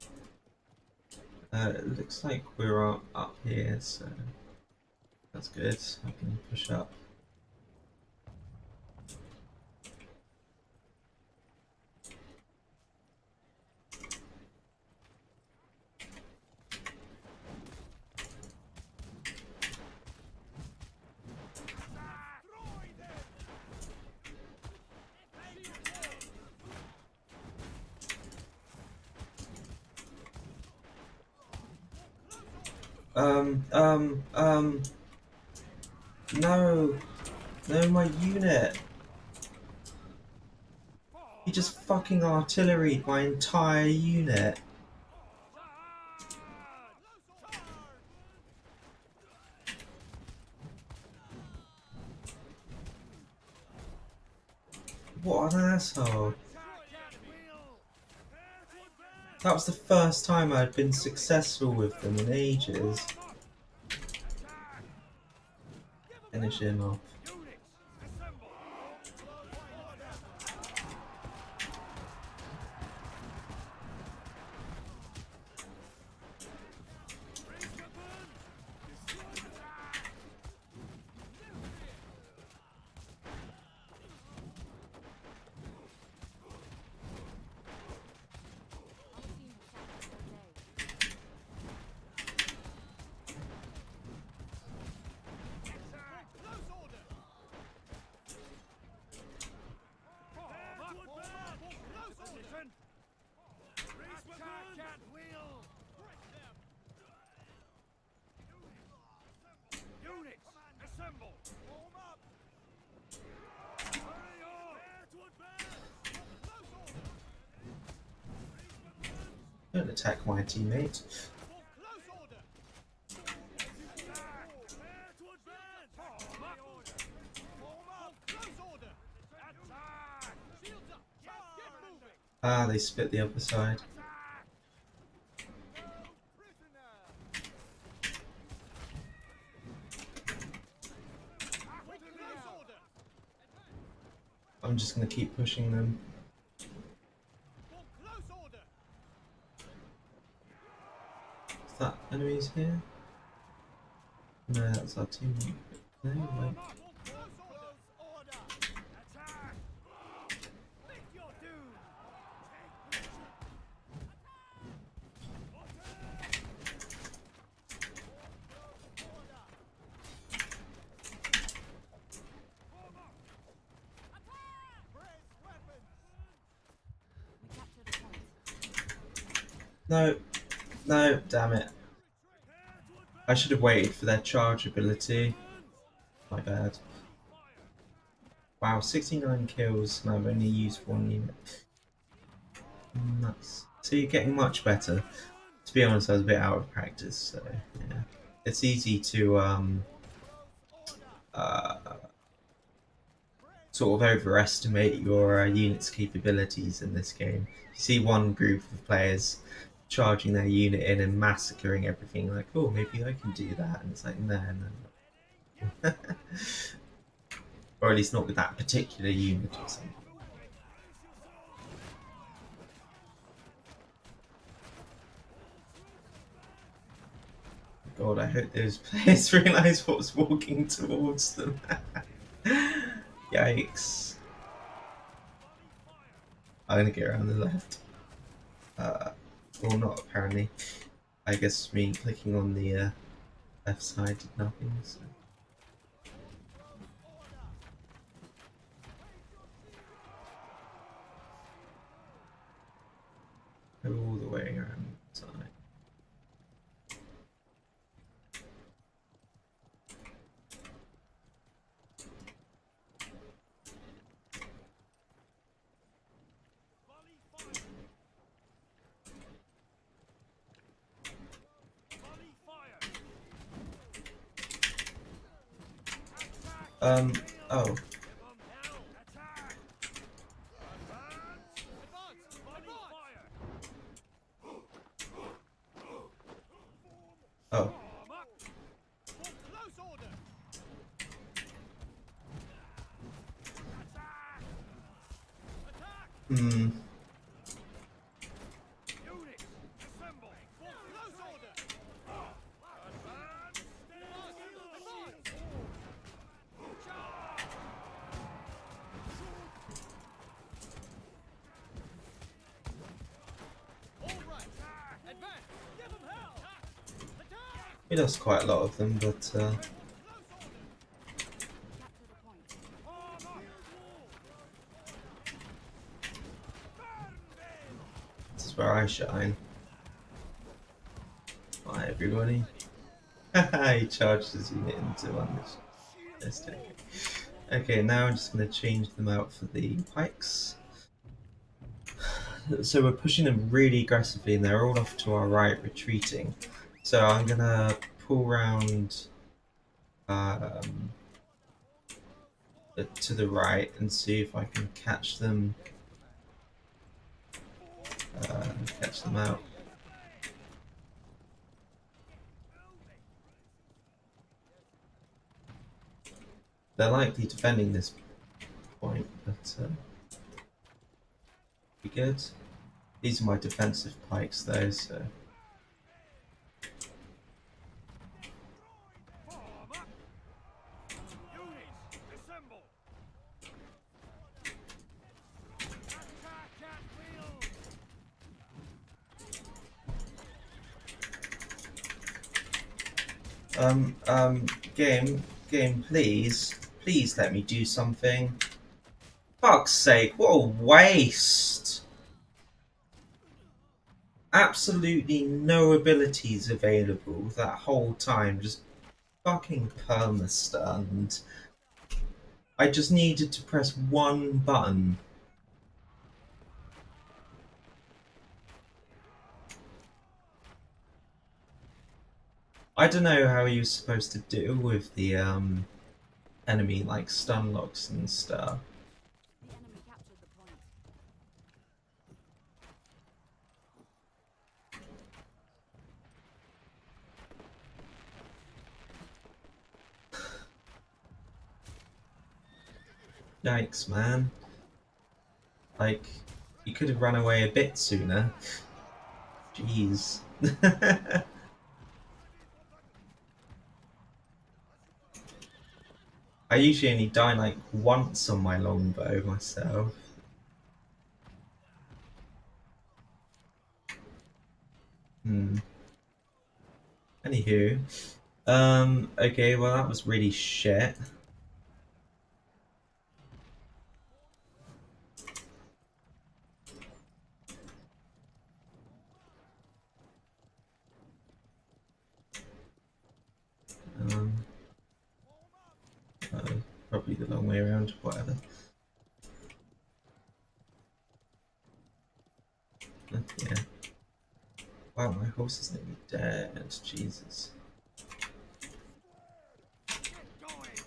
It looks like we're up here, so that's good. I can push up. Destroy them! Um, um, um, no, no, my unit. He just fucking artilleried my entire unit. What an asshole. That was the first time I'd been successful with them in ages. Finish him off. Our team has shattered for the day. Don't attack my teammate. For close order. Prepare to advance. Form up. For close order. Attack. Shields up. Yes, get moving. Ah, they split the other side. Attack. No prisoner. For close order. I'm just gonna keep pushing them. For close order. Is that enemies here? No, that's our teammate. No, wait. For close order. Attack. Lick your doom. Take We captured a point. No, no, damn it. I should have waited for their charge ability. My bad. Wow, 69 kills and I've only used 1 unit. Nice. So you're getting much better. To be honest, I was a bit out of practice, so yeah. It's easy to uh, sort of overestimate your unit's capabilities in this game. You see one group of players charging their unit in and massacring everything, like, oh, maybe I can do that, and it's like, no, no. Or at least not with that particular unit or something. God, I hope those players realise what was walking towards them. Yikes. I'm gonna get around the left. Or not, apparently. I guess me clicking on the left side did nothing, so. Go all the way around the side. Oh. Oh. Hmm. We lost quite a lot of them, but Captured a point. this is where I shine. Bye, everybody. He charged his unit into one mistake. Okay, now I'm just going to change them out for the pikes. So we're pushing them really aggressively, and they're all off to our right, retreating. So I'm going to pull round to the right and see if I can catch them out. They're likely defending this point, but be good. These are my defensive pikes though, so game, please let me do something. Fuck's sake, what a waste! Absolutely no abilities available that whole time, just fucking perma-stunned. I just needed to press one button. I don't know how you're supposed to deal with the enemy like stun locks and stuff. The enemy captured the point. Yikes, man. Like, you could have run away a bit sooner. Jeez. I usually only die like once on my longbow myself. Hmm. Anywho. Okay, well that was really shit. Um, uh, Probably the long way around, whatever. Yeah. Wow, my horse is nearly dead. Jesus. Get going!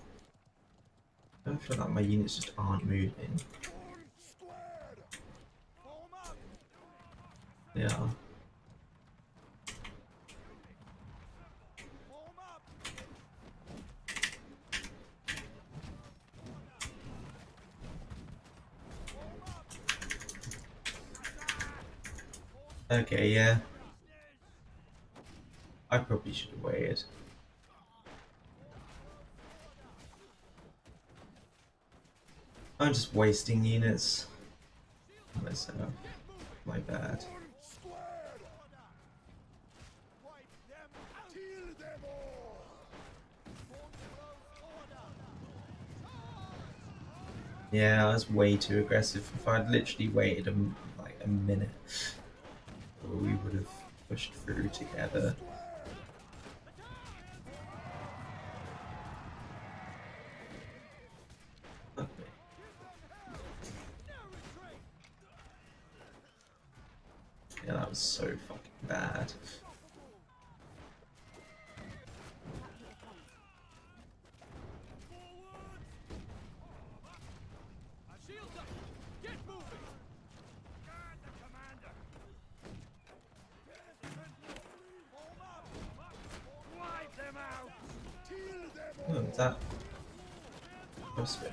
I feel like my units just aren't moving. Form up! They are. Form up! Okay, yeah. I probably should have waited. I'm just wasting units on myself. My bad. Wipe them out! Kill them all! Form close order! Yeah, I was way too aggressive. If I'd literally waited like a minute, we would have pushed through together. Okay. Yeah, that was so fucking bad. Capture the point. Shields up! Get moving! Guard the commander! Form up! Wipe them out! Kill them all! Oh, is that crossbow?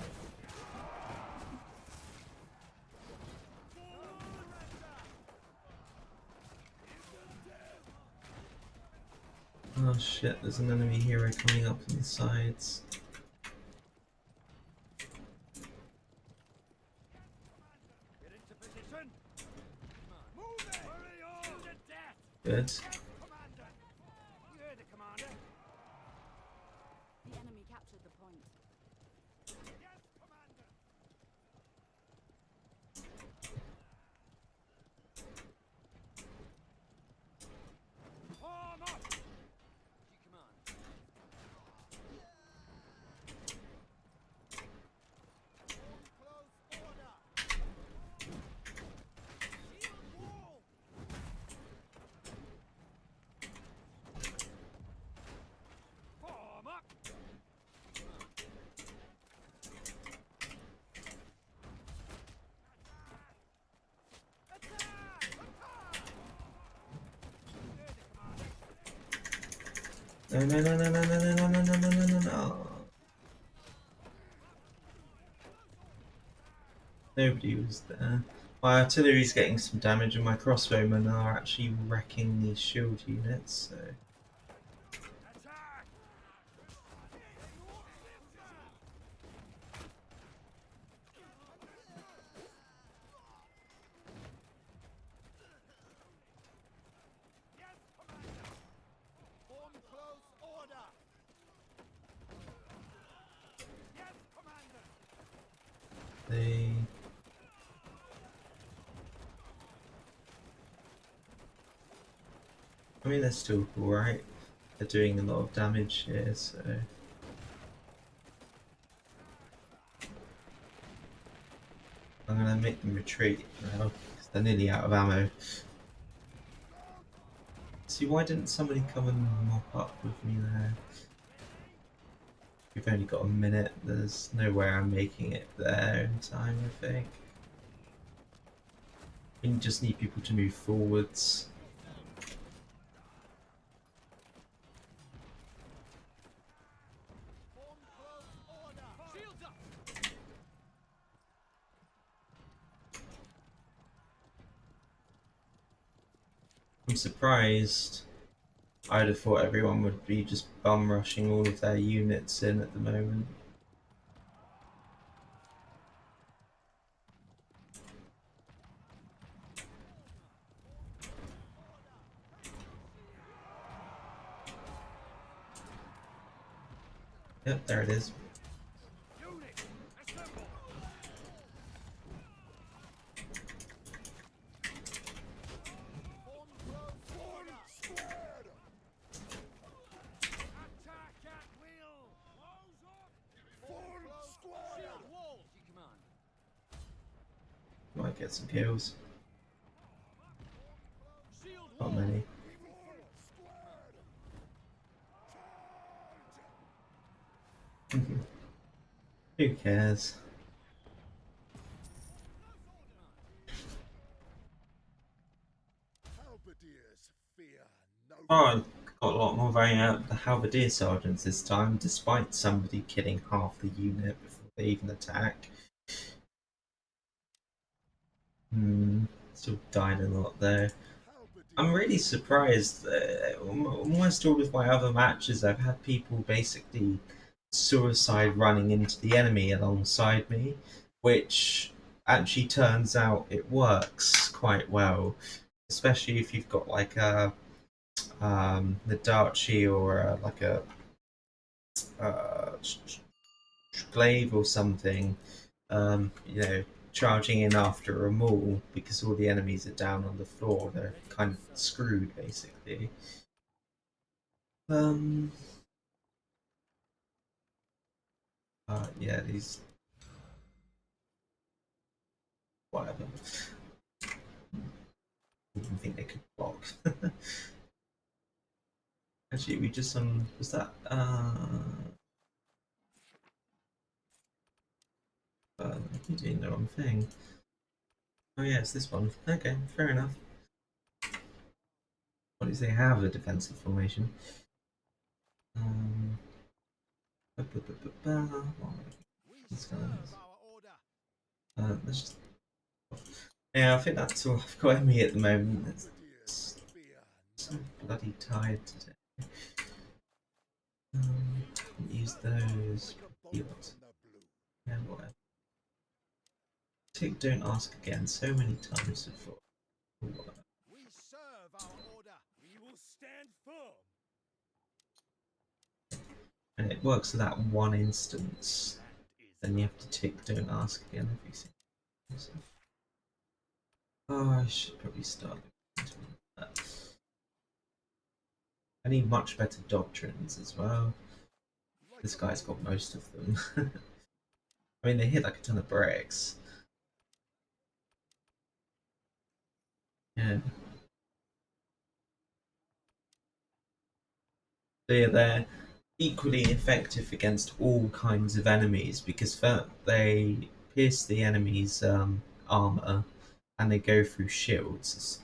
Oh shit, there's an enemy hero coming up from the sides. Get into position! Move it! Hurry on! To death! Good. Commander! You heard the commander? The enemy captured the point. Yes, commander! Form up! She commands. Form close order! Shield wall! Form up! Attack! Heard the commander. No, no, no, no, no, no, no, no, no, no, no, no, no. Nobody was there. My artillery's getting some damage and my crossbowmen are actually wrecking these shield units, so... Attack! Yes, commander! Form close order! Yes, commander! They... I mean, they're still alright. They're doing a lot of damage here, so... I'm gonna make them retreat now, because they're nearly out of ammo. See, why didn't somebody come and mop up with me there? We've only got a minute. There's no way I'm making it there in time, I think. We just need people to move forwards. Form close order. Shields up. I'm surprised. I'd have thought everyone would be just bum rushing all of their units in at the moment. Yep, there it is. Unit, assemble. Form close order. Squared. Attack at will. Close up. Form squared. Shield wall. You command. Might get some kills. Shield Not wall. many. Who cares? Halberdiers fear no. Oh, I got a lot more value out of the halberdier sergeants this time, despite somebody killing half the unit before they even attack. Still died a lot there. I'm really surprised. Almost all of my other matches, I've had people basically suicide running into the enemy alongside me, which actually turns out it works quite well, especially if you've got like a the Darchi or like a uh, glaive or something, you know, charging in after a maul because all the enemies are down on the floor. They're kind of screwed basically. Um, yeah, these whatever. Didn't think they could block. Actually, we just was that I'm doing the wrong thing. Oh yeah, it's this one. Okay, fair enough. What does they have a defensive formation? Um, ba, ba, ba, ba, ba. We These serve guys. our order. Let's just. Yeah, I think that's all I've got in me at the moment. Halberdiers It's fear so bloody tired today. Use those. like a bolt Heals. from the blue. Yeah, whatever. Tick, don't ask again so many times before. We serve our order. We will stand firm. And it works for that one instance. Then you have to tick, don't ask again every single time. Oh, I should probably start looking into that. I need much better doctrines as well. Like This a guy's bolt got most of them. I mean, they hit like a ton of bricks. Yeah. They're equally effective against all kinds of enemies because they pierce the enemy's armor and they go through shields.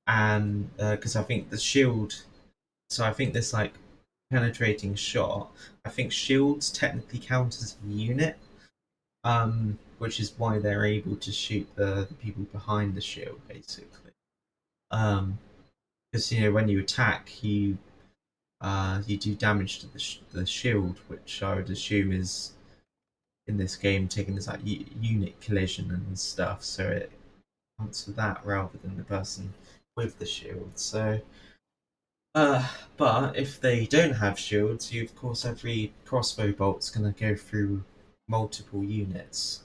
And because I think the shield, so I think this like penetrating shot, I think shields technically count as a unit, which is why they're able to shoot the people behind the shield basically. Because you know when you attack, you do damage to the shield, which I would assume is in this game taking this like unit collision and stuff, so it counts for that rather than the person with the shield. So, but if they don't have shields, you of course every crossbow bolt's going to go through multiple units.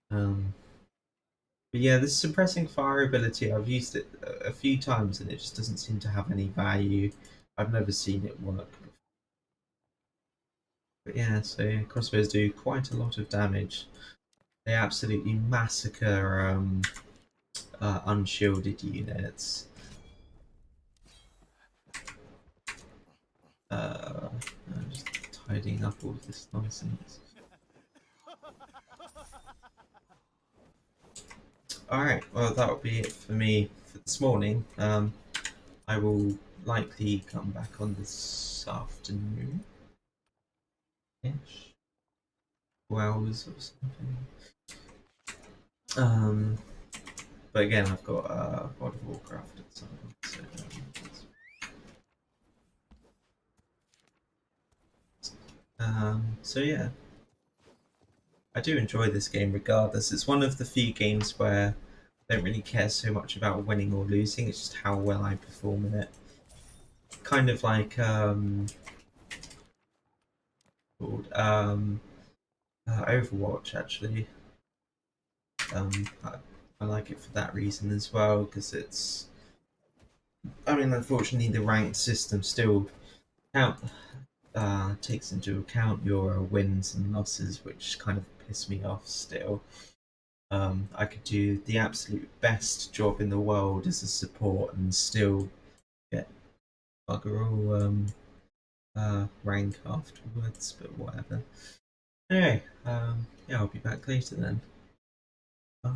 But yeah, this suppressing fire ability, I've used it a few times and it just doesn't seem to have any value. I've never seen it work. But yeah, so yeah, crossbows do quite a lot of damage. They absolutely massacre unshielded units. I'm just tidying up all this nonsense. Alright, well that'll be it for me for this morning. I will likely come back on this afternoon ish. 2 hours or something. But again I've got World of Warcraft at some point, so yeah. I do enjoy this game regardless. It's one of the few games where I don't really care so much about winning or losing, it's just how well I perform in it. Kind of like called Overwatch actually. I like it for that reason as well because it's. I mean, unfortunately, the ranked system still count takes into account your wins and losses, which kind of piss me off still. I could do the absolute best job in the world as a support and still get bugger all rank afterwards, but whatever. Anyway, yeah, I'll be back later then. Bye.